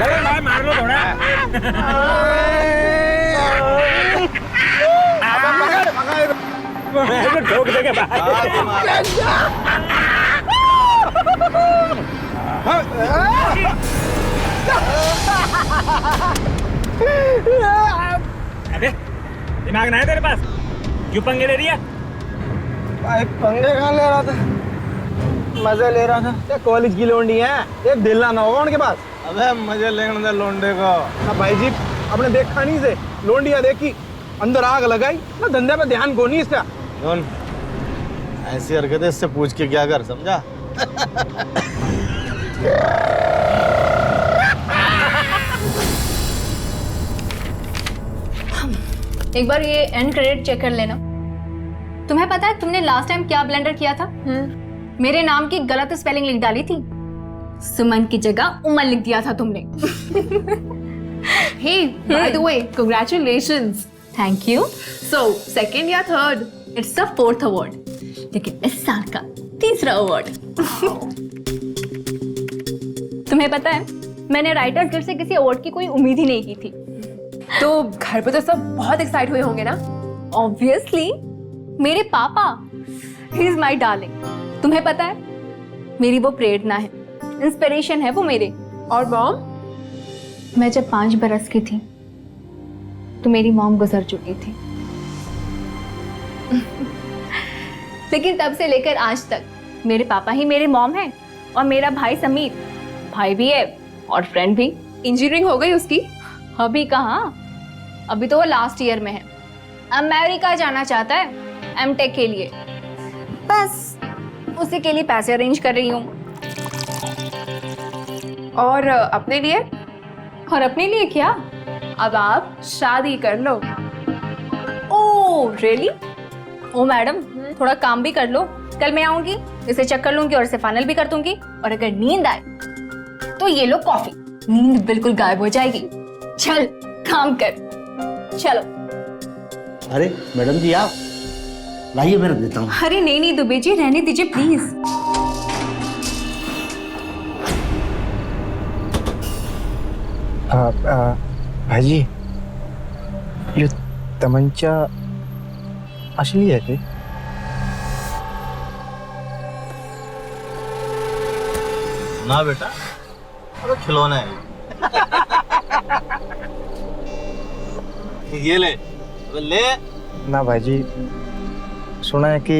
भाई मार लो थोड़ा। ठोक देंगे भाई। अबे दिमाग ना है तेरे पास? क्यों पंगे ले रही है? भाई पंगे कहाँ ले रहा था, मजे ले रहा था। क्या कॉलेज की लोंडी है, एक दिल ना होगा उनके पास। अबे मजे लेने दे लोंडे को। ना भाई जी आपने देखा नहीं से लोंडिया देखी, अंदर आग लगाई ना, धंधे पे ध्यान को नहीं इसका। कौन ऐसी हरकतें इससे पूछ के क्या कर, समझा? एक बार ये एंड क्रेडिट चेक कर लेना। तुम्हें पता है तुमने लास्ट टाइम क्या ब्लेंडर किया था? मेरे नाम की गलत स्पेलिंग लिख डाली थी, सुमन की जगह उमन लिख दिया था तुमने। Hey, by the way, congratulations. Thank you. So, second या third? It's the 4th award, लेकिन इस साल का 3रा अवार्ड। तुम्हें पता है मैंने राइटर्स गिल्ड से किसी अवार्ड की कोई उम्मीद ही नहीं की थी। तो घर पे तो सब बहुत एक्साइट हुए होंगे ना? ऑब्वियसली मेरे पापा, ही इज माई डार्लिंग। तुम्हें पता है मेरी वो प्रेरणा है, इंस्पिरेशन है वो मेरे। और मॉम? मैं जब 5 बरस की थी तो मेरी मॉम गुजर चुकी थी। लेकिन तब से लेकर आज तक मेरे पापा ही मेरे मॉम हैं, और मेरा भाई समीर भाई भी है और फ्रेंड भी। इंजीनियरिंग हो गई उसकी? अभी कहाँ, अभी तो वो लास्ट ईयर में है। अमेरिका जाना चाहता है एमटेक के लिए, बस उसी के लिए पैसे अरेंज कर रही हूँ। और अपने लिए? और अपने लिए क्या? अब आप शादी कर लो। Oh really? ओ मैडम थोड़ा काम भी कर लो। कल मैं आऊंगी, इसे चेक कर लूंगी और इसे फाइनल भी कर दूंगी, और अगर नींद आए तो ये लो कॉफी, नींद बिल्कुल गायब हो जाएगी। चल काम कर, चलो। अरे मैडम जी आप लाइए, मैं रख देता हूँ। अरे नहीं नहीं दुबे जी, रहने दीजिए प्लीज। भाई जी ये तमंचा असली है क्या? ना बेटा, अरे खिलौना है। ये ले, अबे ले। ना भाई जी, सुना है कि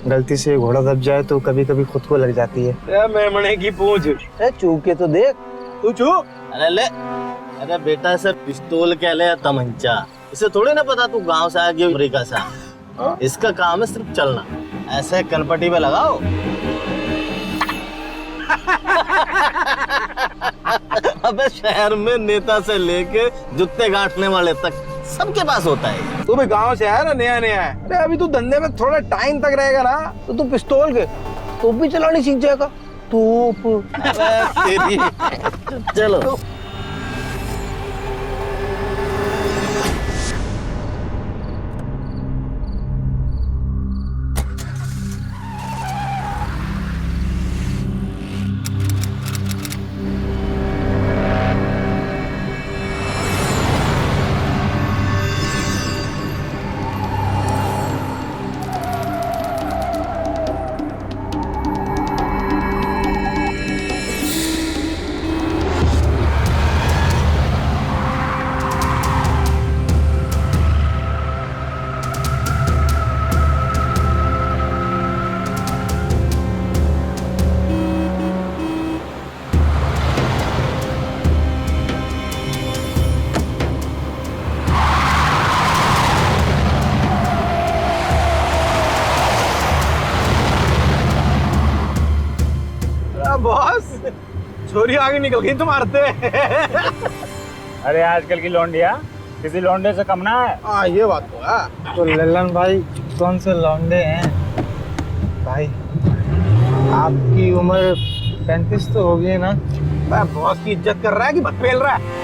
गलती से घोड़ा दब जाए तो कभी कभी खुद को लग जाती है। मेमने की पूंछ। चूक के तो देख, तू चूक। अरे ले, अरे बेटा इसे पिस्तौल कह ले या तमंचा, इसे थोड़ी ना पता तू गांव से आ गया अमेरिका से। इसका काम है सिर्फ चलना, ऐसे कनपट्टी पे लगाओ। अबे शहर में नेता से लेके जूते गांठने वाले तक सबके पास होता है। तू भी गांव से है ना, नया नया है। अरे अभी तू धंधे में थोड़ा टाइम तक रहेगा ना, तो तू पिस्तौल के तोप भी चलानी सीख जाएगा। तोप। अबे तेरी, चलो। बॉस छोरी आगे निकल गई तुम्हारे से। अरे आजकल की लौंडिया किसी लौंडे से कम ना है। हाँ ये बात तो है। तो लल्लन भाई कौन से लौंडे हैं भाई? आपकी उम्र 35 तो हो गई ना? बॉस की इज्जत कर रहा है कि मत फेल रहा है?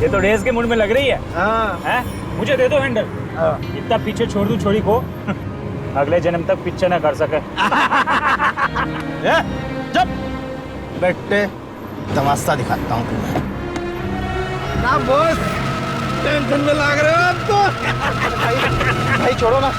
ये तो रेस के मूड में लग रही है। हाँ हैं? मुझे दे दो हैंडल। हाँ। इतना पीछे छोड़ दूं छोड़ी को अगले जन्म तक पीछे ना कर सके। जब बेटे तमाशा दिखाता हूँ तुम्हें। ना बॉस, टेंशन में लाग रहे हो आप तो। भाई छोड़ो ना।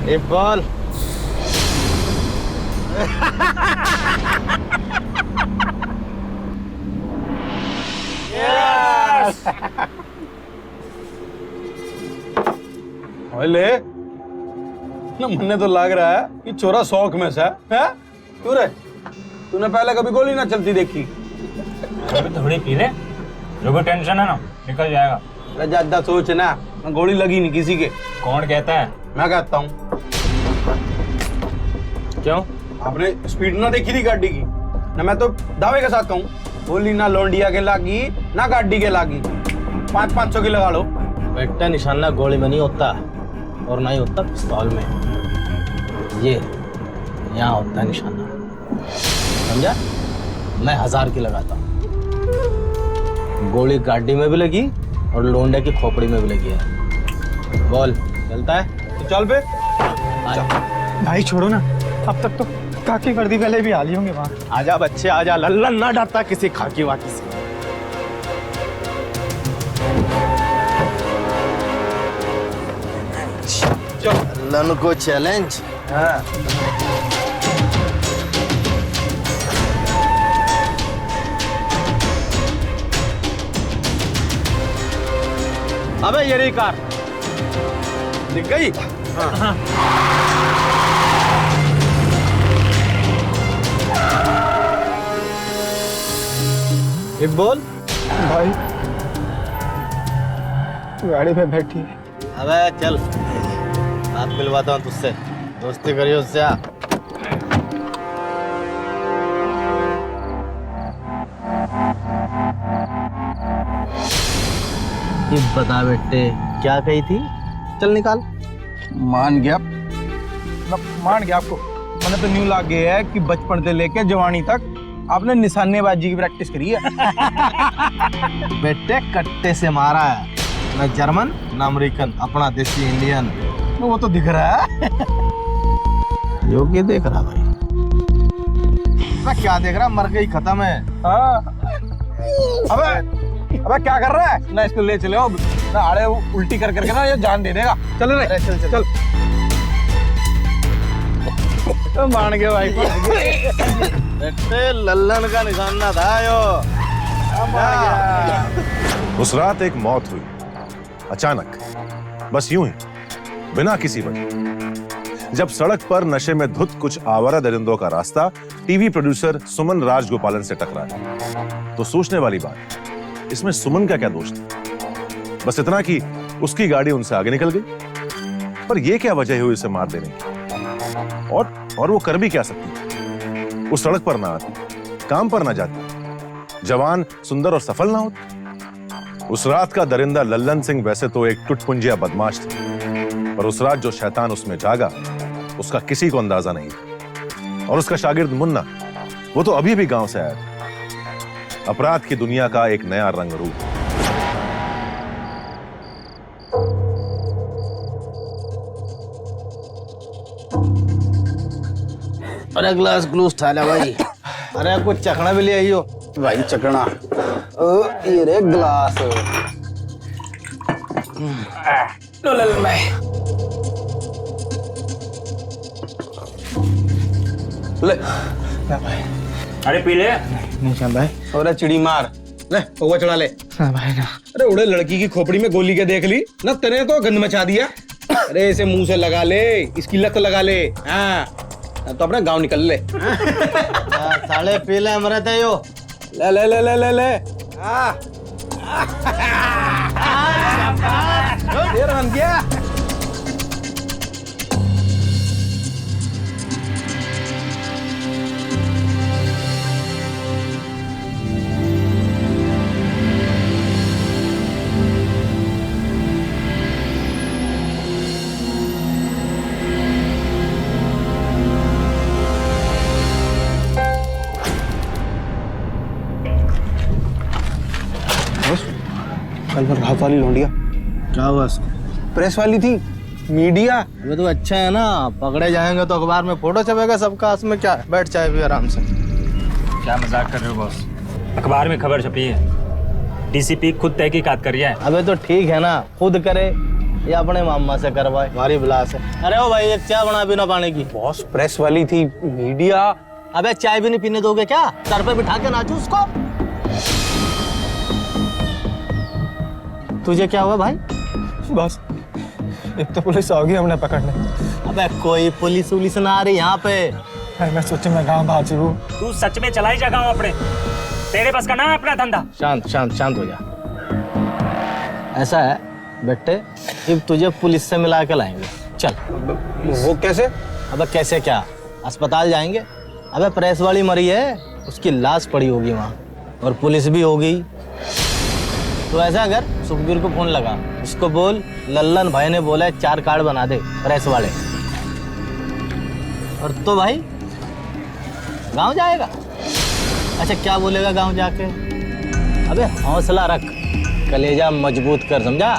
एक बॉल ले ना, मन्ने तो लग रहा है कि छोरा शौक में से है। क्यों रे, तूने पहले कभी गोली ना चलती देखी? अभी थोड़ी पी ले, जो भी टेंशन है ना निकल जाएगा। अरे ज्यादा सोच ना, गोली लगी नहीं किसी के। कौन कहता है? मैं कहता हूँ। क्यों? आपने स्पीड ना देखी थी गाड़ी की ना? मैं तो दावे के साथ कहूँ, गोली ना लौंडिया के लागी ना गाड़ी के लागी। 500 की लगा लो। बेटा निशाना गोली में नहीं होता और ना ही होता पिस्तौल में। ये यहाँ होता है निशाना, समझा? मैं 1000 की लगाता हूँ। गोली गाड़ी में भी लगी और लोंडे की खोपड़ी में भी लगी है। बोल चलता है तो चल पे। भाई छोड़ो ना, अब तक तो खाकी वर्दी पहले भी हाली होंगे वहाँ। आजा बच्चे आजा, लल्लन ना डरता किसी खाकी वाकी से। लल्लन को चैलेंज। हाँ। अबे ये रही कार, दिख गई? एक बोल। भाई गाड़ी पे बैठी है। अबे चल, बात मिलवाता हूँ तुझसे, दोस्ती करियो उससे। ये बता बेटे, क्या कही थी? चल निकाल। मान गया, मान गया आपको। मैंने तो न्यू लाग गया है कि बचपन से लेके जवानी तक आपने निशानेबाजी की प्रैक्टिस करी है। बेटे कट्टे से मारा है, मैं जर्मन ना अमेरिकन, अपना देसी इंडियन। वो तो दिख रहा है। योग्य देख रहा भाई। मैं क्या देख रहा, मर गई, खत्म है। हाँ। अबे क्या कर रहा है ना? इसको ले चले हो ना, आड़े उल्टी कर करके ना ये जान दे देगा। चल रे, चल चल चल। तो मान गए भाई। बेटे लल्लन का निशाना था यो। उस रात एक मौत हुई अचानक, बस यूं ही, बिना किसी वजह। जब सड़क पर नशे में धुत कुछ आवारा दरिंदों का रास्ता टीवी प्रोड्यूसर सुमन राजगोपालन से टकराया, तो सोचने वाली बात, इसमें सुमन का क्या दोष था? बस इतना कि उसकी गाड़ी उनसे आगे निकल गई। पर यह क्या वजह हुई उसे मार देने की? और वो कर भी क्या सकती? उस सड़क पर ना आती, काम पर ना जाती, जवान, सुंदर और सफल ना होती। उस रात का दरिंदा लल्लन सिंह वैसे तो एक टुटपुंजिया बदमाश था, पर उस रात जो शैतान उसमें जागा, उसका किसी को अंदाजा नहीं था। और उसका शागिर्द मुन्ना, वो तो अभी भी गांव से आया था। अपराध की दुनिया का एक नया रंग रूप। अरे ग्लास ग्लूस ठा ले भाई। अरे कुछ चखना भी ले आइयो भाई चकना। ये रे ग्लास। लो लल्लन भाई, ले। अरे पी ले। निशान भाई। और चिड़ी मार ले, पौवा चढ़ा ले। हाँ भाई ना। अरे उड़े लड़की की खोपड़ी में गोली के देख ली ना, तेरे तो गंद मचा दिया। अरे इसे मुंह से लगा ले, इसकी लत लगा ले। हाँ तो अपना गांव निकल ले। साले पी ले अमृत है यो। ले ले ले ले ले ले। देर बन गया। कल वो रात वाली लौंडिया क्या हुआ उसको? प्रेस वाली थी, मीडिया। अबे तो अच्छा है ना, पकड़े जाएंगे तो अखबार में फोटो छपेगा सबका, उसमें क्या है? बैठ चाय भी आराम से। क्या मजाक कर रहे हो बॉस? अखबार में खबर छपी है, डीसीपी खुद तहकीकात कर रहा है। अबे तो ठीक है ना, खुद करे या अपने मामा से करवाए, हमारी बिलास है। अरे ओ भाई, एक चाय बना बिना पानी की। बॉस प्रेस वाली थी, मीडिया। अबे चाय भी नहीं पीने दोगे क्या? सर पे बिठा के नाचू उसको। तुझे क्या हुआ भाई? बॉस एक तो पुलिस आ गई हमने पकड़ने। अबे कोई पुलिस वुलिस ना आ रही यहाँ पे। मैं सोचे मैं गाँव भाजी हूँ। तू सच में चलाई जा गाँव अपने, तेरे बस का ना है अपना धंधा। शांत शांत शांत हो जा। ऐसा है बेटे, अब तुझे पुलिस से मिला के लाएंगे, चल। वो कैसे? अबे कैसे क्या, अस्पताल जाएंगे। अबे प्रेस वाली मरी है, उसकी लाश पड़ी होगी वहाँ, और पुलिस भी होगी। तो ऐसा कर, सुखबीर को फोन लगा, उसको बोल लल्लन भाई ने बोला 4 कार्ड बना दे प्रेस वाले। और तो भाई गांव जाएगा। अच्छा क्या बोलेगा गांव जाके? अबे हौसला रख, कलेजा मजबूत कर, समझा?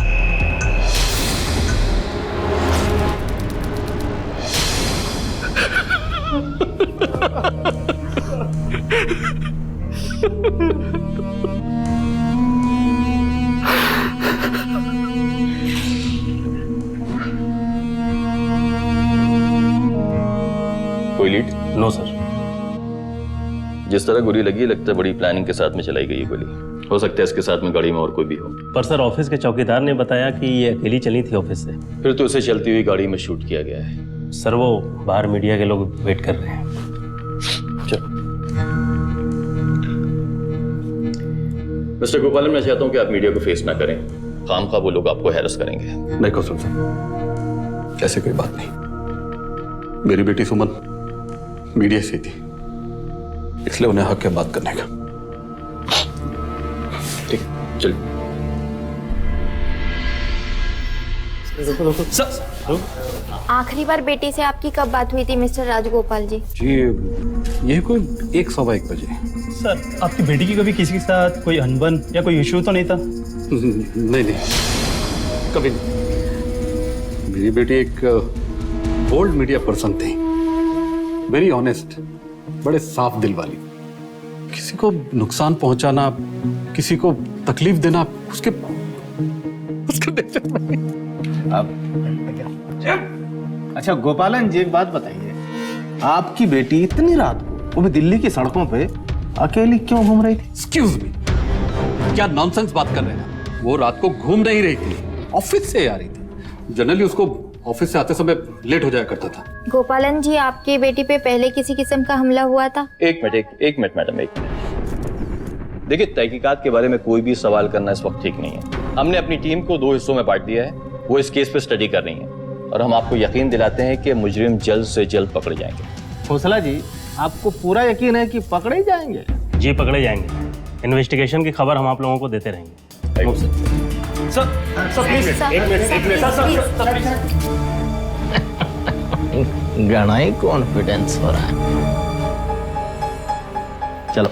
कोई लीड? No sir. जिस तरह गोली लगी लगता है बड़ी प्लानिंग के साथ में चलाई गई है गोली। हो सकता है इसके साथ में गाड़ी में और कोई भी हो। पर सर ऑफिस के चौकीदार ने बताया कि ये अकेली चली थी ऑफिस से। फिर तो उसे चलती हुई गाड़ी में शूट किया गया है। सर वो बाहर मीडिया के लोग वेट कर रहे हैं। चलो मिस्टर गोपालन, मैं चाहता हूं कि आप मीडिया को फेस ना करें। खामखा वो लोग आपको हैरस करेंगे। नहीं कौशल साहब, ऐसे कोई बात नहीं। मेरी बेटी सुमन मीडिया से थी, इसलिए उन्हें हक है बात करने का। ठीक, चलिए। आखिरी बार बेटी से आपकी कब बात हुई थी मिस्टर राजगोपाल जी? जी ये कोई 1 सवा 1 बजे। सर आपकी बेटी की कभी किसी के साथ कोई अनबन या कोई इश्यू तो नहीं था? नहीं नहीं, कभी नहीं। मेरी बेटी एक बोल्ड मीडिया पर्सन थी, वेरी ऑनेस्ट, बड़े साफ दिल वाली। किसी को नुकसान पहुंचाना, किसी को तकलीफ देना उसके अच्छा गोपालन जी, एक बात बताइए, आपकी बेटी इतनी रात को वो भी दिल्ली की सड़कों पे अकेली क्यों घूम रही थी? एक्सक्यूज मी, क्या नॉनसेंस बात कर रहे हैं? वो रात को घूम नहीं रही थी, ऑफिस से आ रही थी। जनरली उसको ऑफिस से आते समय लेट हो जाया करता था। गोपालन जी, आपकी बेटी पे पहले किसी किस्म का हमला हुआ था? एक मिनट मैडम, एक मिनट। देखिए, तहकीकात के बारे में कोई भी सवाल करना इस वक्त ठीक नहीं है। हमने अपनी टीम को 2 हिस्सों में बांट दिया है, वो इस केस पे स्टडी कर रही है, और हम आपको यकीन दिलाते हैं कि मुजरिम जल्द से जल्द पकड़े जाएंगे। हौसला जी, आपको पूरा यकीन है कि पकड़े जाएंगे? जी पकड़े जाएंगे। इन्वेस्टिगेशन की खबर हम आप लोगों को देते रहेंगे। सर घना ही कॉन्फिडेंस हो रहा है। चलो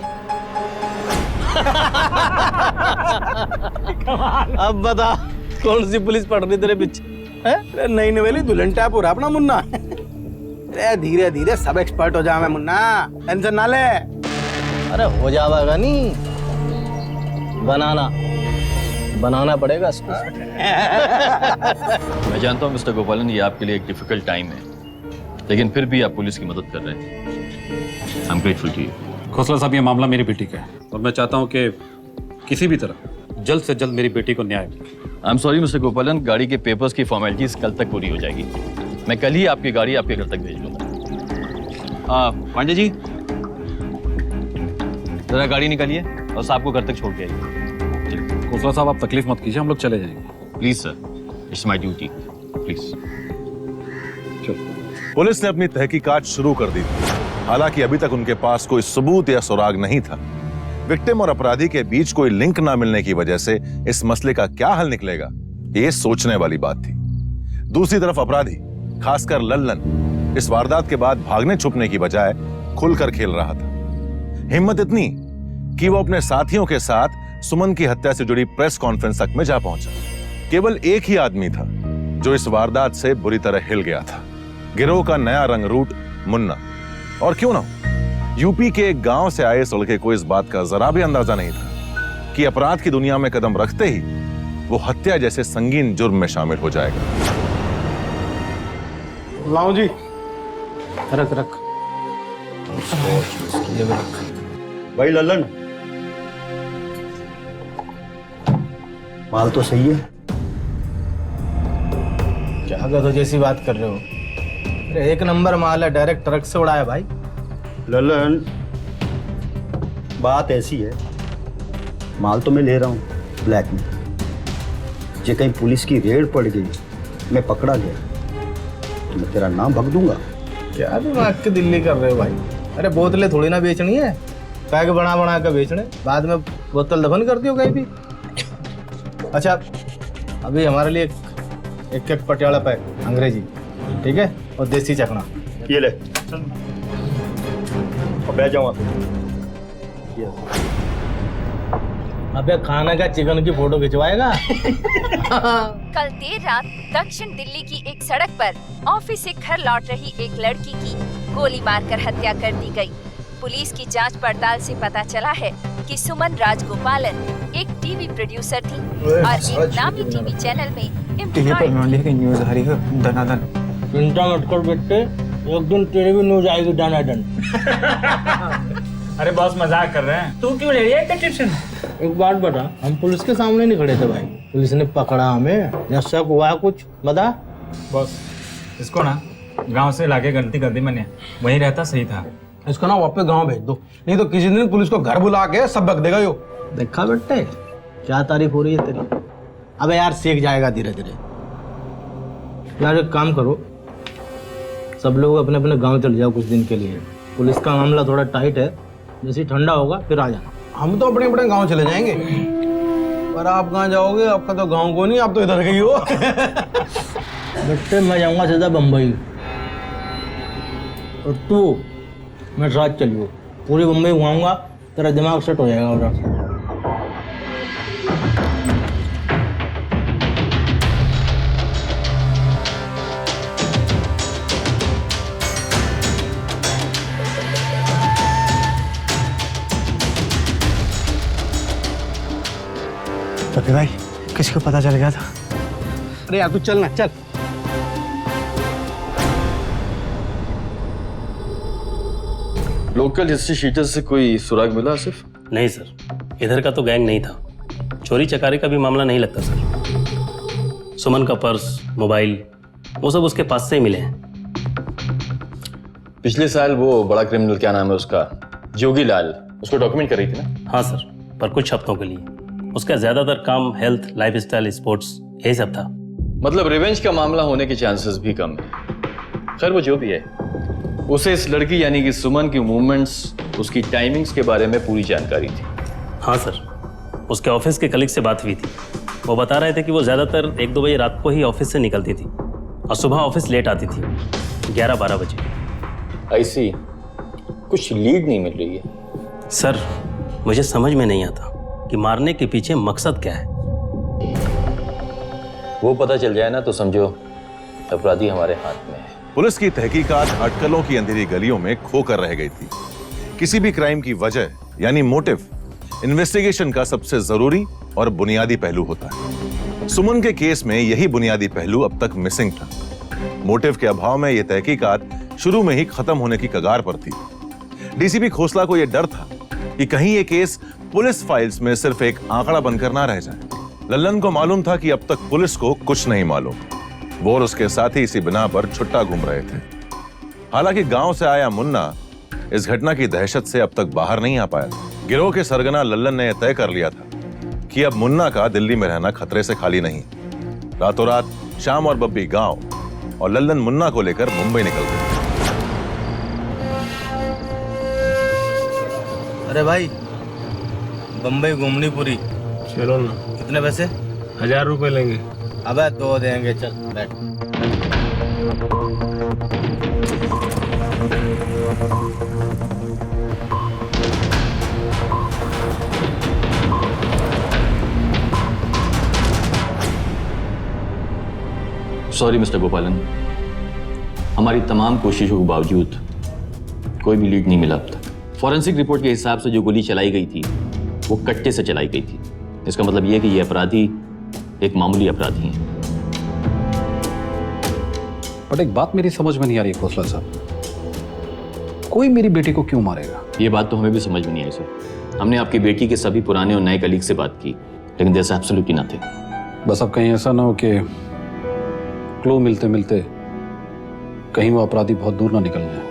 अब बता, कौन सी पुलिस पड़ रही तेरे पीछे? नई नवेली दुल्हन टाइप हो रहा अपना मुन्ना। अरे धीरे धीरे सब एक्सपर्ट हो जावे मुन्ना, टेंशन ना ले। अरे हो जाएगा, नहीं बनाना पड़ेगा इसको। मैं जानता हूं मिस्टर गोपालन, ये आपके लिए एक डिफिकल्ट टाइम है, लेकिन फिर भी आप पुलिस की मदद कर रहे हैं। I am grateful to you. Khosla साहब, ये मामला मेरी बेटी का है और मैं चाहता हूं कि किसी भी तरह जल्द से जल्द मेरी बेटी को न्याय मिले। आई एम सॉरी मिस्टर गोपालन, गाड़ी के पेपर्स की फॉर्मेलिटीज कल तक पूरी हो जाएगी। मैं कल ही आपकी गाड़ी आपके घर तक भेज दूंगा। पांडे जी, जरा गाड़ी निकालिए और साहब को घर तक छोड़ के आइए। खोसला साहब, आप तकलीफ मत कीजिए, हम लोग चले जाएंगे। Please sir, it's my duty, please. Police ने अपनी तहकीकात शुरू कर दी थी, हालांकि अभी तक उनके पास कोई सबूत या सुराग नहीं था। विक्टिम और अपराधी के बीच कोई लिंक ना मिलने की वजह से इस मसले का क्या हल निकलेगा, ये सोचने वाली बात थी। दूसरी तरफ अपराधी, खासकर लल्लन, इस वारदात के बाद भागने छुपने की बजाय खुलकर खेल रहा था। हिम्मत इतनी कि वो अपने साथियों के साथ सुमन की हत्या से जुड़ी प्रेस कॉन्फ्रेंस तक में जा पहुंचा। केवल एक ही आदमी था जो इस वारदात से बुरी तरह हिल गया था, गिरोह का नया रंग रूट मुन्ना। और क्यों ना हो, यूपी के एक गांव से आए इस लड़के को इस बात का जरा भी अंदाजा नहीं था कि अपराध की दुनिया में कदम रखते ही वो हत्या जैसे संगीन जुर्म में शामिल हो जाएगा। लाओ जी। रख रख ये भी रख। भाई लल्लन, माल तो सही है। क्या गधो जैसी बात कर रहे हो? अरे एक नंबर माल है, डायरेक्ट ट्रक से उड़ाया भाई। लल्लन, बात ऐसी है, माल तो मैं ले रहा हूँ ब्लैक में। जे कहीं पुलिस की रेड पड़ गई, मैं पकड़ा गया तो मैं तेरा नाम भग दूंगा। क्या दिमाग की दिल्ली कर रहे हो भाई? अरे बोतलें थोड़ी ना बेचनी है, पैक बना बना कर बेचने, बाद में बोतल दफन कर दियो कहीं भी। अच्छा, अभी हमारे लिए एक एक पटियाला पैक अंग्रेजी, ठीक है, और देसी चखना। ये ले और बैठ जाऊँ। अबे खाना का चिकन की फोटो खिंचवाएगा? कल देर रात दक्षिण दिल्ली की एक सड़क पर ऑफिस से घर लौट रही एक लड़की की गोली मारकर हत्या कर दी गई। पुलिस की जांच पड़ताल से पता चला है कि सुमन राजगोपालन एक टीवी प्रोड्यूसर थी और एक नामी टीवी चैनल में एम्प्लॉय थी। न्यूज आ रही है दनादन। चिंता मत कर बेटे, एक दिन तेरे भी न्यूज आएगी दनादन। अरे बॉस मजाक कर रहे हैं, तू क्यों ले रही है टेंशन? एक बात बता, हम पुलिस के सामने नहीं खड़े थे भाई, पुलिस ने पकड़ा हमें, या शक हुआ कुछ बता। बॉस इसको ना गांव से लाके गलती कर दी मैंने, वहीं रहता सही था। इसको ना वापस गांव भेज दो, नहीं तो किसी दिन पुलिस को घर बुला के सब बक देगा यो। देखा बेटे क्या तारीफ हो रही है तेरी। अबे यार सीख जाएगा धीरे धीरे। यार एक काम करो, सब लोग अपने अपने गांव चले जाओ कुछ दिन के लिए। पुलिस का मामला थोड़ा टाइट है, जैसे ठंडा होगा फिर आ जाना। हम तो अपने अपने गांव चले जाएंगे, पर आप कहाँ जाओगे? आपका तो गांव को नहीं, आप तो इधर गई हो। बेटे मैं जाऊंगा सीधा बम्बई, और तू मैं साथ चलियो, पूरी बम्बई घुमाऊंगा, तेरा दिमाग सेट हो जाएगा। और पति भाई, किसी को पता चल गया था? अरे यार तू चल ना, चल। लोकल हिस्ट्री शीटर से कोई सुराग मिला सिर्फ? नहीं सर, इधर का तो गैंग नहीं था, चोरी चकारी का भी मामला नहीं लगता सर। सुमन का पर्स, मोबाइल, वो सब उसके पास से ही मिले हैं। पिछले साल वो बड़ा क्रिमिनल, क्या नाम है उसका, जोगी लाल, उसको डॉक्यूमेंट कर रही थी ना? हाँ सर, पर कुछ हफ्तों के लिए। उसका ज्यादातर काम हेल्थ, लाइफस्टाइल, स्पोर्ट्स यही सब था। मतलब रिवेंज का मामला होने के चांसेस भी कम है। खैर वो जो भी है, उसे इस लड़की यानी कि सुमन की मूवमेंट्स, उसकी टाइमिंग्स के बारे में पूरी जानकारी थी। हाँ सर, उसके ऑफिस के कलीग से बात हुई थी। वो बता रहे थे कि वो ज़्यादातर 1-2 बजे रात को ही ऑफिस से निकलती थी और सुबह ऑफिस लेट आती थी, 11-12 बजे। ऐसी कुछ लीड नहीं मिल रही है सर। मुझे समझ में नहीं आता कि मारने के पीछे मकसद क्या है। वो पता चल जाए ना तो समझो अपराधी हमारे हाथ में है। पुलिस की तहकीकात अटकलों की अंधेरी गलियों में खोकर रह गई थी। किसी भी क्राइम की वजह यानी मोटिव इन्वेस्टिगेशन का सबसे जरूरी और बुनियादी पहलू होता है। सुमन के केस में यही बुनियादी पहलू अब तक मिसिंग था। मोटिव के अभाव में यह तहकीकात शुरू में ही खत्म होने की कगार पर थी। डीसीपी खोसला को यह डर था कि कहीं यह केस पुलिस फाइल्स में सिर्फ एक आंकड़ा बनकर ना रह जाए। लल्लन को मालूम था कि अब तक पुलिस को कुछ नहीं मालूम। वो और उसके साथी इसी बिना पर छुट्टा घूम रहे थे। हालांकि गांव से आया मुन्ना इस घटना की दहशत से अब तक बाहर नहीं आ पाया था। गिरोह के सरगना लल्लन ने तय कर लिया था कि अब मुन्ना का दिल्ली में रहना खतरे से खाली नहीं। रातों रात श्याम और बब्बी गांव और लल्लन मुन्ना को लेकर मुंबई निकल गए। अरे भाई, बम्बई घूमनी पूरी। चलो ना। कितने पैसे? 1000 रुपए लेंगे। अबे 2 देंगे, चल बैठ। सॉरी मिस्टर गोपालन, हमारी तमाम कोशिशों के बावजूद कोई भी लीड नहीं मिला अब तक। फॉरेंसिक रिपोर्ट के हिसाब से जो गोली चलाई गई थी वो कट्टे से चलाई गई थी। इसका मतलब यह कि ये अपराधी एक मामूली अपराधी हैं। बट एक बात मेरी समझ में नहीं आ रही खोसला साहब, कोई मेरी बेटी को क्यों मारेगा? ये बात तो हमें भी समझ में नहीं आई सर। हमने आपकी बेटी के सभी पुराने और नए कलीग से बात की, लेकिन देयर इज एब्सोल्युटली नथिंग। बस अब कहीं ऐसा ना हो कि क्लू मिलते मिलते कहीं वो अपराधी बहुत दूर ना निकल जाए।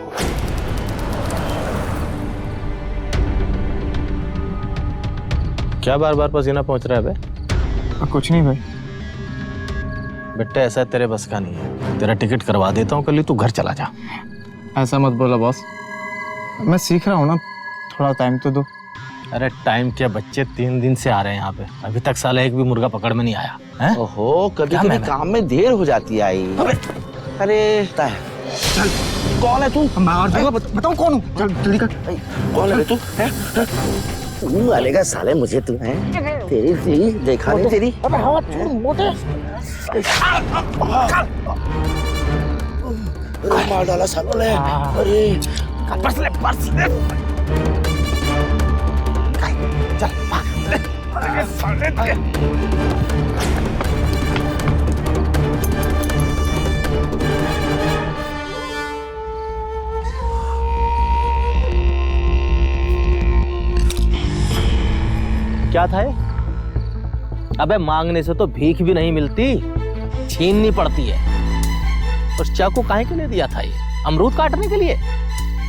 क्या बार बार पसीना पहुंच रहा है बे? कुछ नहीं भाई। बेटा ऐसा तेरे बस का नहीं है, तेरा टिकट करवा देता हूँ, कल ही तू घर चला जा। ऐसा मत बोला बॉस, मैं सीख रहा हूँ ना, थोड़ा टाइम तो दो। अरे टाइम क्या, बच्चे 3 दिन से आ रहे हैं यहाँ पे, अभी तक साला एक भी मुर्गा पकड़ में नहीं आया है? ओहो, कभी कभी काम में देर हो जाती है आई। अरे चल, कौन है तू? बताओ कौन हूँ, चल जल्दी कर। कौन है तू? तू वालेगा साले मुझे तू है, तेरी देखा नहीं तेरी। मार डाला सालों ने। अरे पर्स ले। चल क्या था ये? अबे मांगने से तो भीख भी नहीं मिलती, छीननी पड़ती है। और चाकू काहे के लिए दिया था ये? अमरूद काटने के लिए?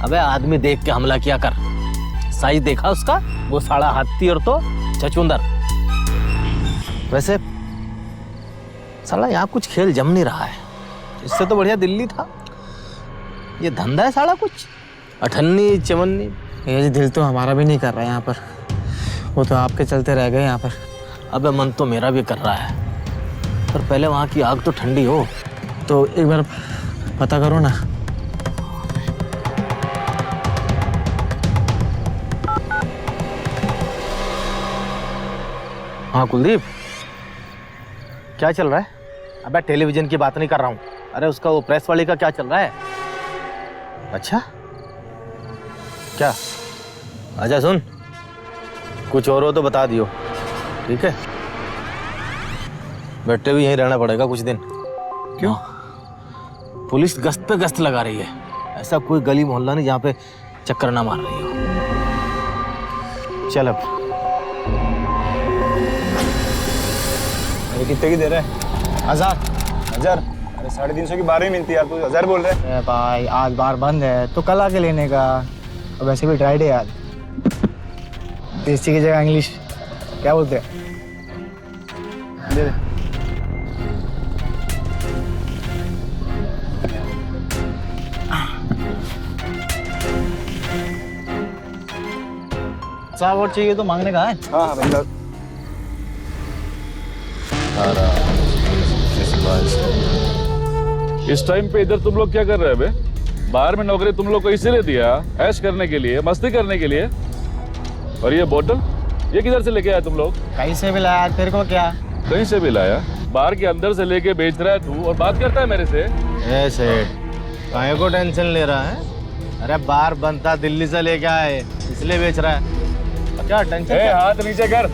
अबे आदमी देख के हमला किया कर, साइज देखा उसका, वो साड़ा हाथी और तो छछूंदर। वैसे साला यहाँ कुछ खेल जम नहीं रहा है, इससे तो बढ़िया दिल्ली था। ये धंधा है साला कुछ अठन्नी चवन्नी। ये दिल तो हमारा भी नहीं कर रहा है यहाँ पर, वो तो आपके चलते रह गए यहाँ पर। अबे मन तो मेरा भी कर रहा है, पर पहले वहाँ की आग तो ठंडी हो। तो एक बार पता करो ना। हाँ कुलदीप, क्या चल रहा है? अबे टेलीविजन की बात नहीं कर रहा हूँ, अरे उसका वो प्रेस वाले का क्या चल रहा है? अच्छा क्या? अच्छा सुन, कुछ और हो तो बता दियो, ठीक है? बैठे भी यहीं रहना पड़ेगा कुछ दिन। क्यों? पुलिस गश्त पे गश्त लगा रही है, ऐसा कोई गली मोहल्ला नहीं जहाँ पे चक्कर ना मार रही हो। चल अब। अरे कितने की दे रहे हैं? 1000। अरे 350 की 12 ही मिलती है यार, तू 1000 बोल रहे हैं? भाई आज बार बंद है तो कल आके लेने का। अब वैसे भी ड्राई डे यार, देसी की जगह इंग्लिश क्या बोलते हैं? दे दे। साहब और चाहिए तो मांगने का है? हाँ भैया। इस टाइम पे इधर तुम लोग क्या कर रहे हैं बे? बाहर में नौकरी तुम लोग को इसीलिए दिया, ऐश करने के लिए, मस्ती करने के लिए। और ये बोतल ये किधर से लेके आया तुम लोग? कहीं से भी लाया, तेरे को क्या? कहीं से भी लाया? बार के अंदर से लेके बेच रहा है तू और बात करता है मेरे से? ऐसे काहे को टेंशन ले रहा है? अरे बार बनता दिल्ली से लेके आए इसलिए बेच रहा है, क्या टेंशन? हाथ नीचे कर।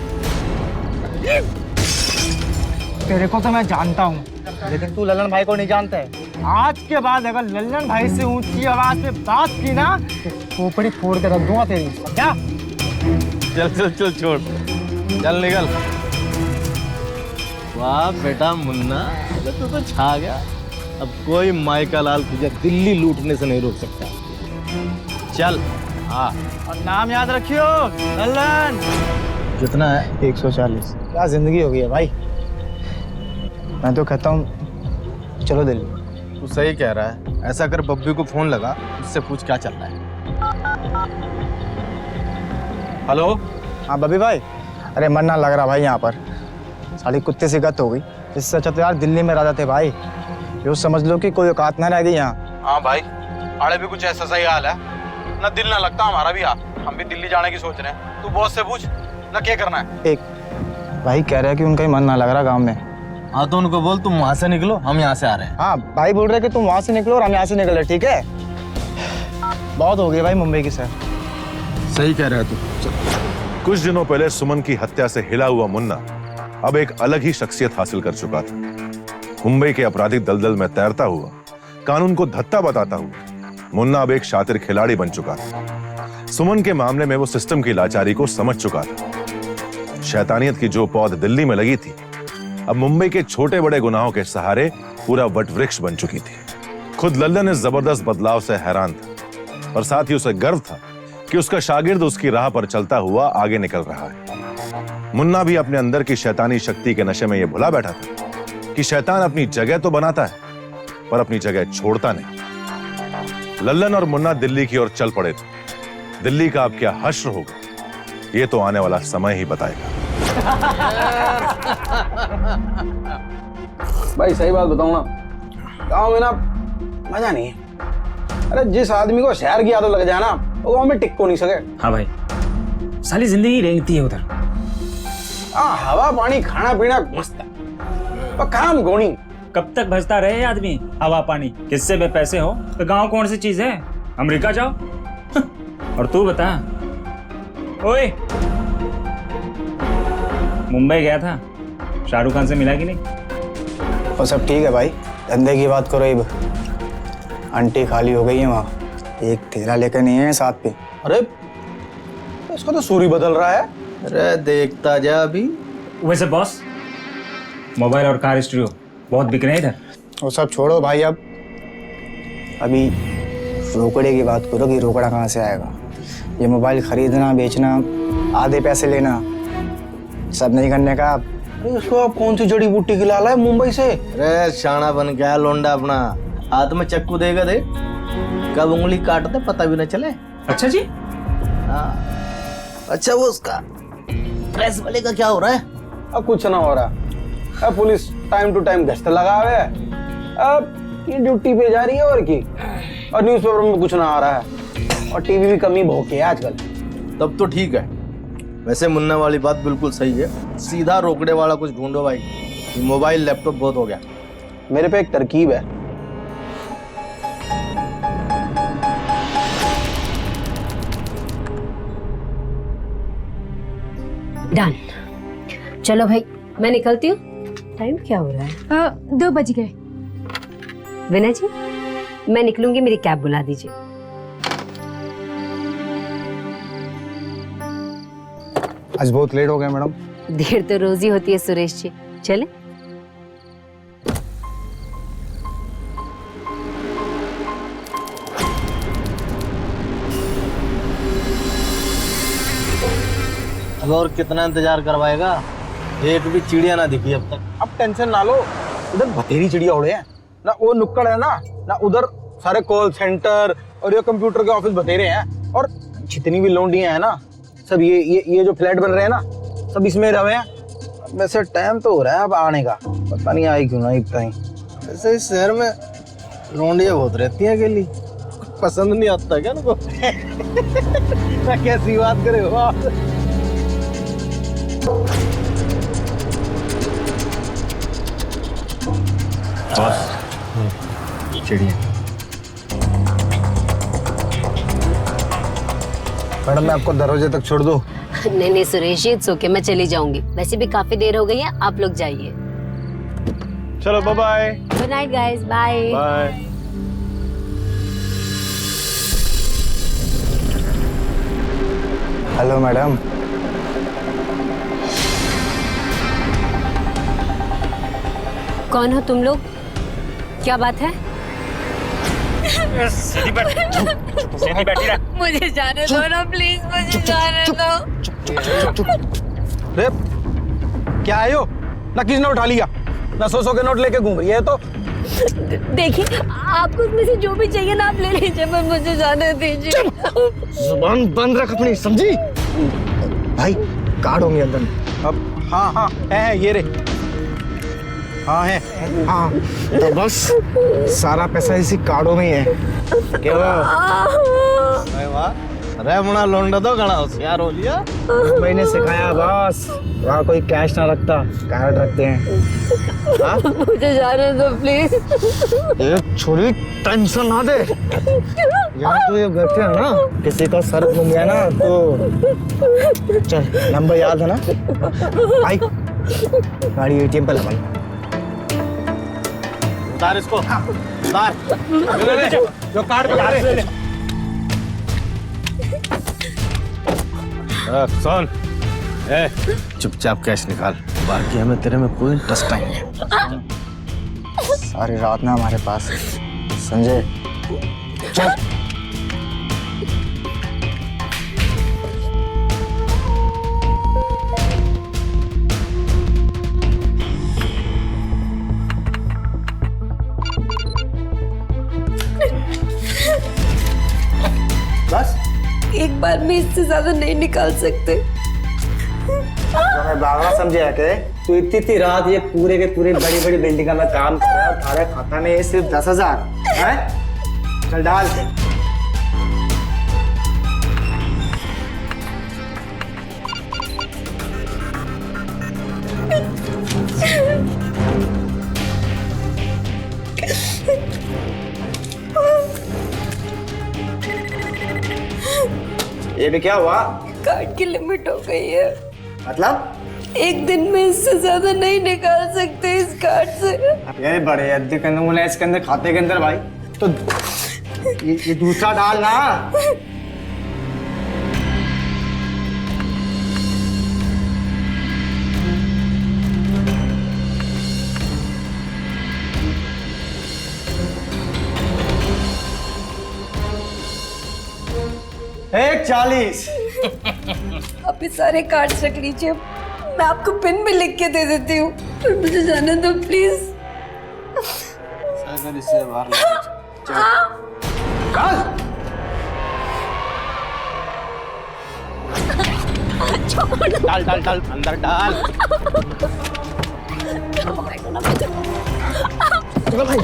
तेरे को तो मैं जानता हूँ, लेकिन तू ललन भाई को नहीं जानता है। आज के बाद अगर ललन भाई से ऊंची आवाज में बात की ना तो खोपड़ी फोड़ के रख दूंगा तेरी। क्या? चल छोड़, चल निकल। वाह बेटा मुन्ना, तू तो छा गया। अब कोई माइका लाल तुझे दिल्ली लूटने से नहीं रोक सकता। चल। हाँ, और नाम याद रखियो, ललन। कितना है? 140। क्या जिंदगी हो गई है भाई। मैं तो कहता हूँ चलो दिल्ली। तू सही कह रहा है, ऐसा कर बब्बी को फोन लगा, उससे पूछ क्या चल रहा है। हेलो। हाँ बब्बी भाई, अरे मन ना लग रहा भाई यहाँ पर, साली कुत्ते से गत हो गई। इससे अच्छा तो यार दिल्ली में रह जाते भाई, यूँ समझ लो कि कोई औकात ना रह गई यहाँ। हाँ भाई, आड़े भी कुछ ऐसा सही हाल है ना, दिल ना लगता हमारा भी। हम भी दिल्ली जाने की सोच रहे हैं, तू बॉस से पूछ ना क्या करना है। एक भाई कह रहे हैं कि उनका ही मन ना लग रहा गाँव में, हाँ तो उनको बोल तुम वहां से निकलो, हम यहाँ से आ रहे हैं। हाँ भाई बोल रहे हैं कि तुम वहां से निकलो और हम यहाँ से निकल रहे, ठीक है? बहुत हो गई भाई मुंबई की सर। सही कह रहा है तू। कुछ दिनों पहले सुमन की हत्या से हिला हुआ मुन्ना अब एक अलग ही शख्सियत हासिल कर चुका था। मुंबई के आपराधिक दलदल में तैरता हुआ, कानून को धत्ता बताता हुआ मुन्ना अब एक शातिर खिलाड़ी बन चुका था। सुमन के मामले में वो सिस्टम की लाचारी को समझ चुका था। शैतानियत की जो पौध दिल्ली में लगी थी, अब मुंबई के छोटे बड़े गुनाहों के सहारे पूरा वटवृक्ष बन चुकी थी। खुद लल्लन इस जबरदस्त बदलाव से हैरान था, और साथ ही उसे गर्व था कि उसका शागिर्द उसकी राह पर चलता हुआ आगे निकल रहा है। मुन्ना भी अपने अंदर की शैतानी शक्ति के नशे में यह भुला बैठा था कि शैतान अपनी जगह तो बनाता है, पर अपनी जगह छोड़ता नहीं। लल्लन और मुन्ना दिल्ली की ओर चल पड़े थे। दिल्ली का अब क्या हश्र होगा, ये तो आने वाला समय ही बताएगा। भाई सही बात बताऊं ना, गाँव में ना मजा नहीं है। अरे जिस आदमी को शहर की आदत लग जाए ना, वो गाँव में टिक को नहीं सके। हाँ भाई, साली जिंदगी रेंगती है उधर। हाँ, हवा पानी खाना पीना मस्त है, पर काम गोनी। कब तक भजता रहे आदमी हवा पानी, किससे बे पैसे हो तो गांव कौन सी चीज है? अमेरिका जाओ। और तू बता, ओए मुंबई गया था, शाहरुख खान से मिला कि नहीं? और सब ठीक है भाई, धंधे की बात करो। अब आंटी खाली हो गई है वहाँ, एक थैला लेकर नहीं है साथ पे। अरे इसका तो सूरी बदल रहा है। अरे देखता जा अभी। वैसे बॉस, मोबाइल और कार स्टूडियो बहुत बिक रहे हैं इधर। वो सब छोड़ो भाई, अब अभी रोकड़े की बात करो कि रोकड़ा कहाँ से आएगा। ये मोबाइल खरीदना बेचना, आधे पैसे लेना, सब नहीं करने का। अरे इसको आप कौन सी जड़ी बूटी खिला रहा है मुंबई से? अरे शाना बन गया लोंडा अपना, हाथ में चक्कू देगा दे, कब उंगली काट दे पता भी न चले। अच्छा जी। हाँ, अच्छा वो उसका प्रेस वाले का क्या हो रहा है? अब कुछ ना हो रहा। अब पुलिस टाइम टू टाइम गश्त लगावे, अब ये ड्यूटी पे जा रही है और की, और न्यूज़पेपर में कुछ ना आ रहा है, और टीवी भी कमी भोंके है आजकल। तब तो ठीक है। वैसे मुन्ना वाली बात बिल्कुल सही है, सीधा रोकड़े वाला कुछ ढूंढो भाई। ये मोबाइल लैपटॉप बहुत हो गया। मेरे पे एक तरकीब है। डन। चलो भाई मैं निकलती हूँ, टाइम क्या हो रहा है? 2 बज गए। विनय जी मैं निकलूंगी, मेरी कैब बुला दीजिए। आज बहुत लेट हो गया मैडम। देर तो रोज ही होती है सुरेश जी, चले। अब और कितना इंतजार करवाएगा? एक भी चिड़िया ना दिखी अब तक। अब टेंशन ना लो, इधर बथेरी चिड़िया उड़े हैं ना, वो नुक्कड़ है ना उधर सारे कॉल सेंटर और ये कंप्यूटर के ऑफिस बथेरे हैं, और जितनी भी लोंडियां हैं ना, सब ये जो फ्लैट बन रहे हैं ना, सब इसमें रहे हैं। वैसे टाइम तो हो रहा है अब आने का, पता नहीं आई क्यों ना इतना ही। वैसे इस शहर में लोंडियां बहुत रहती हैं अकेली, पसंद नहीं आता क्या उनको? कैसी बात करे हो आप? चिड़िया मैडम, मैं आपको दरवाजे तक छोड़ दूं? नहीं नहीं सुरेश जी, इट्स ओके, मैं चली जाऊंगी। वैसे भी काफी देर हो गई है, आप लोग जाइए। चलो bye bye. Good night guys, bye bye. Hello madam. कौन हो तुम लोग? क्या बात है? सीधी बैठी रह। मुझे जाने दो ना प्लीज, मुझे जाने दो। रे क्या है यो? ना किसने उठा लिया, ना 100 के नोट लेके घूम रही है। तो देखिए आपको उसमें से जो भी चाहिए ना आप ले लीजिए, पर मुझे जाने दीजिए। जुबान बंद रख अपनी, समझी? भाई कार्ड होंगे अंदर में। अब हाँ है ये रे। हाँ है। हाँ तो बस सारा पैसा इसी कार्डों में ही है। क्या हुआ? अरे मुना लोंडा तो घना होशियार हो लिया। मैंने सिखाया बॉस, वहाँ कोई कैश ना रखता, कार्ड रखते हैं। हाँ? मुझे जाने दो प्लीज। एक छोरी टेंशन ना दे। यहाँ तो ये बैठे हैं ना, किसी का सर घूम गया ना तो चल, नंबर याद है ना? आई गाड़ी एटीएम पे लगा। उतार इसको, उतार। जो कार्ड ले ले। सुन, चुपचाप कैश निकाल, बाकी हमें तेरे में कोई इंटरेस्ट नहीं है। सारी रात ना हमारे पास संजय, चल। बस एक बार में इससे ज्यादा नहीं निकाल सकते। मैं बावला समझे के तू इतनी रात ये पूरे के पूरे बड़ी बड़ी बिल्डिंग में काम कर रहा है, थारे खाता में सिर्फ 10,000 है। चल डाल। ये भी क्या हुआ? कार्ड की लिमिट हो गई है। मतलब एक दिन में इससे ज्यादा नहीं निकाल सकते इस कार्ड से। ये बड़े अद्दे के अंदर मुने इसके अंदर खाते के अंदर भाई, तो ये दूसरा डाल ना। एक 40। आप ये सारे कार्ड्स रख लीजिए, मैं आपको पिन भी लिख के दे देती हूँ, पर मुझे जाने दो प्लीज। इससे बाहर डाल डाल डाल अंदर डाल। चलो भाई।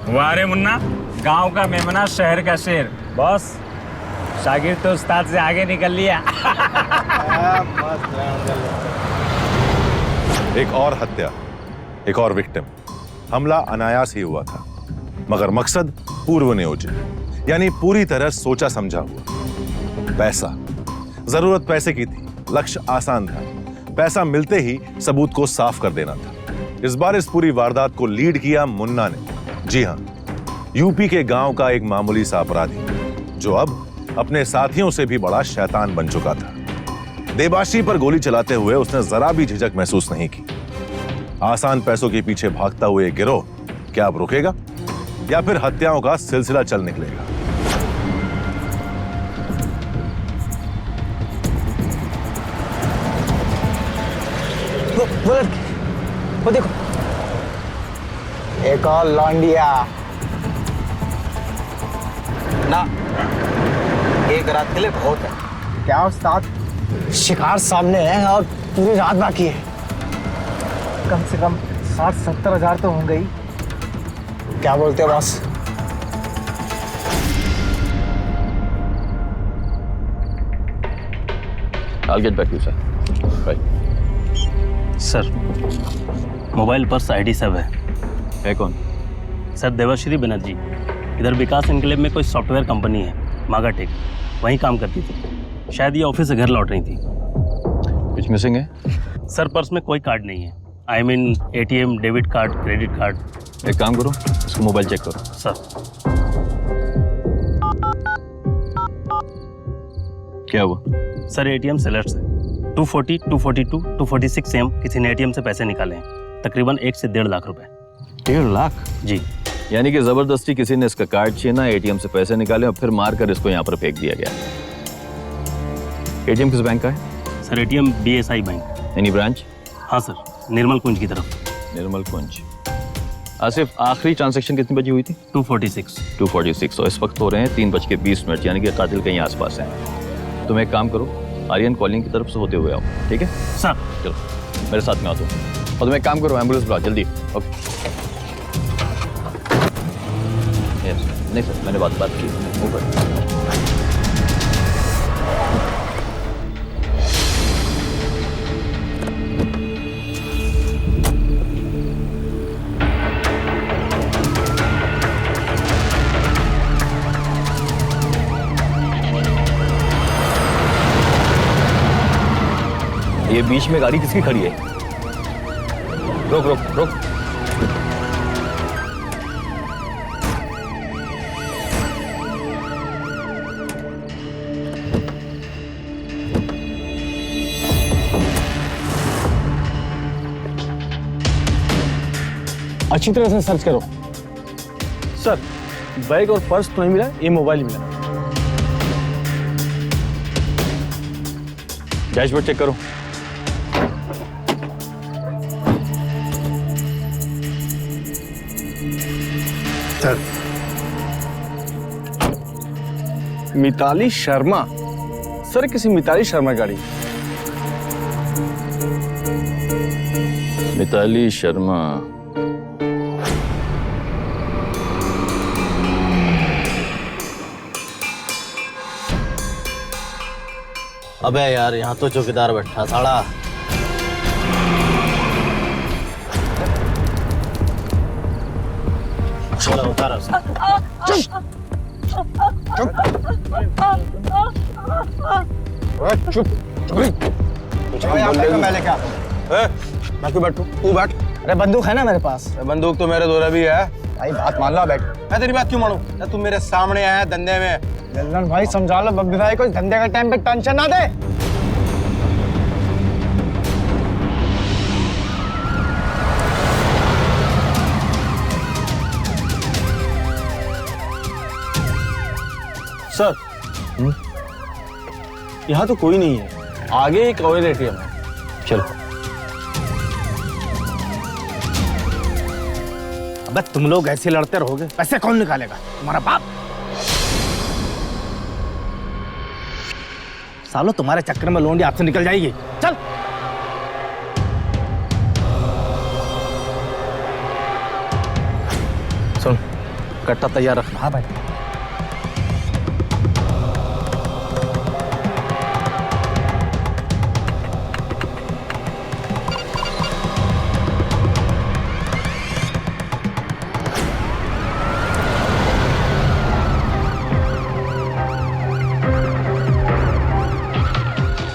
वारे मुन्ना, गांव का मेमना शहर का शेर। बॉस, शागिर्द तो उस्ताद से आगे निकल लिया। एक और हत्या, एक और विक्टिम। हमला अनायास ही हुआ था, मगर मकसद पूर्व नियोजित, यानी पूरी तरह सोचा समझा हुआ। पैसा, जरूरत पैसे की थी, लक्ष्य आसान था, पैसा मिलते ही सबूत को साफ कर देना था। इस बार इस पूरी वारदात को लीड किया मुन्ना ने। जी हां, यूपी के गांव का एक मामूली सा अपराधी, जो अब अपने साथियों से भी बड़ा शैतान बन चुका था। देबाशी पर गोली चलाते हुए उसने जरा भी झिझक महसूस नहीं की। आसान पैसों के पीछे भागता हुए गिरोह क्या अब रुकेगा, या फिर हत्याओं का सिलसिला चल निकलेगा? वो देखो, एक और लौंडिया ना, एक रात के लिए बहुत है। क्या उस्ताद, शिकार सामने है और पूरी रात बाकी है। कम से कम 60-70 हजार तो होंगे ही। क्या बोलते हो boss? I'll get back to you, sir. Bye. Sir, mobile purse ID सब है कौन? सर, देवाश्री बनर्जी। इधर विकास एनक्लेव में कोई सॉफ्टवेयर कंपनी है, मागाटेक, वहीं काम करती थी। शायद ये ऑफिस से घर लौट रही थी। कुछ मिसिंग है? सर, पर्स में कोई कार्ड नहीं है। I mean ATM, debit card, credit card. एक काम करो, इसको मोबाइल चेक करो। सर। क्या हुआ? सर एटीएम से अलर्ट है 240, 242, 246 AM किसी ने एटीएम से पैसे निकाले हैं, तकरीबन 1 से 1.5 लाख रुपए। 1.5 लाख? जी। यानी कि जबरदस्ती किसी ने इसका कार्ड छीना, एटीएम से पैसे निकाले और फिर मारकर इसको यहाँ पर फेंक दिया गया। एटीएम किस बैंक का है? Sir ATM BSI bank. Any branch? हाँ सर, निर्मल कुंज की तरफ। निर्मल कुंज। आसिफ, आखिरी ट्रांजैक्शन कितनी बजे हुई थी? 246। 246 और इस वक्त हो रहे हैं 3:20, यानी कि कातिल कहीं आसपास है। तुम एक काम करो, आर्यन कॉलिंग की तरफ से होते हुए आओ, ठीक है? सर चलो मेरे साथ में आओ तुम। और तुम एक काम करो, एम्बुलेंस बुलाओ जल्दी। ओके। नहीं सर, मैंने बात की। ऊपर ये बीच में गाड़ी किसकी खड़ी है? रोक रोक रोक। अच्छी तरह से सर्च करो। सर, बैग और पर्स तो नहीं मिला, ये मोबाइल मिला। डैशबोर्ड चेक करो। सर, मिताली शर्मा। सर, किसी मिताली शर्मा गाड़ी। मिताली शर्मा। अबे यार, यहाँ तो चौकीदार बैठा साला। चलो उतारो। चुप मैं क्यों बैठूं? तू बैठ। अरे बंदूक है ना मेरे पास। बंदूक तो मेरे दोरा भी है भाई, बात मान लो। बैठ। मैं तेरी बात क्यों मानूं? ना तू मेरे सामने आया धंधे में। लल्लन भाई समझा लो बब्बी भाई को, धंधे के टाइम पे टेंशन ना दे। सर, यहाँ तो कोई नहीं है, आगे एक ऑयल एटीएम है। चलो। अबे तुम लोग ऐसे लड़ते रहोगे, पैसे कौन निकालेगा? तुम्हारा बाप। सालो तुम्हारे चक्कर में लोंडी हाथ से निकल जाएगी। चल। सुन, कट्टा तैयार रखना। हाँ भाई।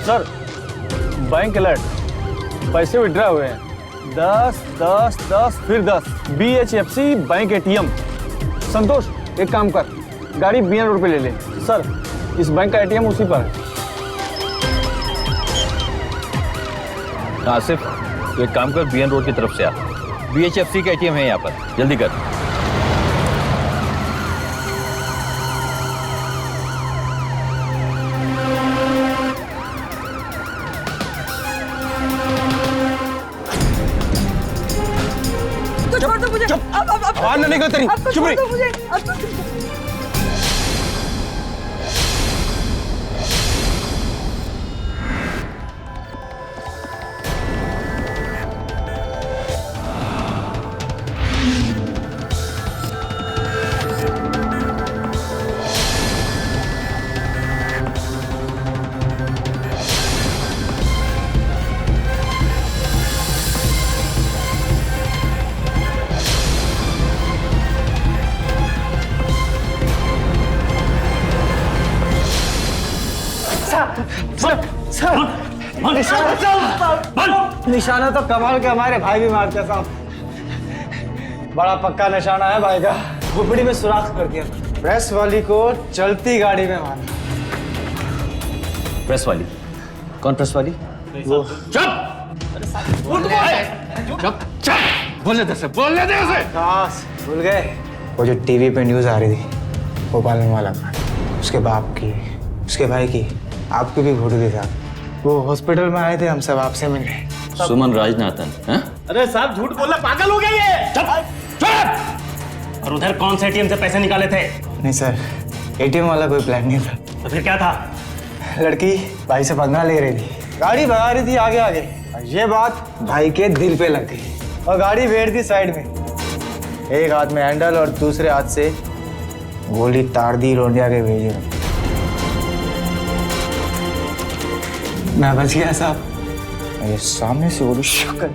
सर, बैंक अलर्ट, पैसे विड्रॉ हुए हैं। 10, 10, 10 फिर 10। BHFC bank ATM. संतोष, एक काम कर, गाड़ी BN रोड पे ले ले। सर, इस बैंक का एटीएम उसी पर है। आसिफ, तो एक काम कर, BN रोड की तरफ से आ। BHFC का एटीएम है यहाँ पर, जल्दी कर। छोड़ दो मुझे। आवाज ना निकल तेरी। चुप रही। निशाना तो कमाल के हमारे भाई भी मारते साहब। बड़ा पक्का निशाना है भाई का। खोपड़ी में सुराख कर दिया। प्रेस वाली को चलती गाड़ी में मारा। प्रेस वाली? कौन प्रेस वाली? वो बोलने दे उसे। भूल गए वो जो टीवी पे न्यूज आ रही थी भोपाल में वाला का, उसके बाप की, उसके भाई की, आपकी भी फोटो थी साहब। वो हॉस्पिटल में आए थे, हम सब आपसे मिले। सुमन राजनाथन? हैं? अरे साहब झूठ बोला, पागल हो गया ये। चुप! और उधर कौन से एटीएम से पैसे निकाले थे? नहीं सर, एटीएम वाला कोई प्लान नहीं था। तो फिर क्या था? लड़की भाई से पंगा ले रही थी, गाड़ी भगा रही थी आगे आगे, ये बात भाई के दिल पे लग गई और गाड़ी भेड़ दी साइड में। एक हाथ में हैंडल और दूसरे हाथ से गोली तार दी लौंडिया के भेजे में। मैं बच गया साहब। ये सामने से गोली शुक्र,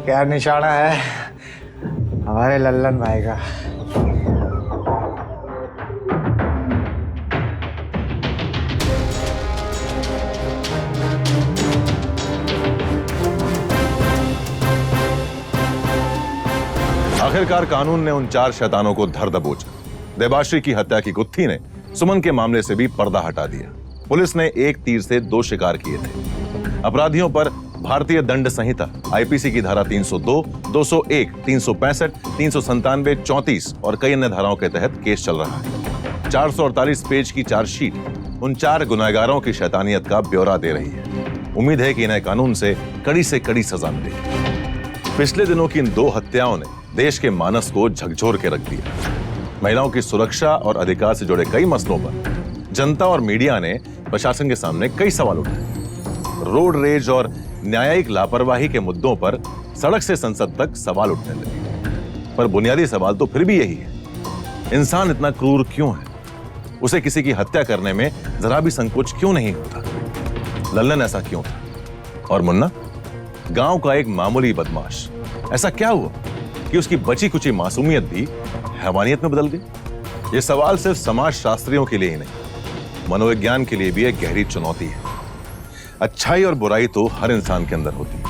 क्या निशाना है हमारे लल्लन भाई का। आखिरकार कानून ने उन 4 शैतानों को धर दबोचा। देबाश्री की हत्या की गुत्थी ने सुमन के मामले से भी पर्दा हटा दिया। पुलिस ने एक तीर से 2 शिकार किए थे। अपराधियों पर भारतीय दंड संहिता आईपीसी की धारा 302, 201, 365, 397, 34 और कई अन्य धाराओं के तहत केस चल रहा है। 448 पेज की चार्जशीट उन 4 गुनहगारों की शैतानियत का ब्यौरा दे रही है। उम्मीद है कि इन्हें कानून से कड़ी सजा मिलेगी। पिछले दिनों की इन 2 हत्याओं ने देश के मानस को झकझोर के रख दिया। महिलाओं की सुरक्षा और अधिकार से जुड़े कई मसलों पर जनता और मीडिया ने प्रशासन के सामने कई सवाल उठाए। रोड रेज और न्यायिक लापरवाही के मुद्दों पर सड़क से संसद तक सवाल उठने लगे। पर बुनियादी सवाल तो फिर भी यही है, इंसान इतना क्रूर क्यों है? उसे किसी की हत्या करने में जरा भी संकोच क्यों नहीं होता? लल्लन ऐसा क्यों था? और मुन्ना, गांव का एक मामूली बदमाश, ऐसा क्या हुआ कि उसकी बची कुची मासूमियत भी हैवानियत में बदल गई? ये सवाल सिर्फ समाज शास्त्रियों के लिए ही नहीं, मनोविज्ञान के लिए भी एक गहरी चुनौती है। अच्छाई और बुराई तो हर इंसान के अंदर होती है,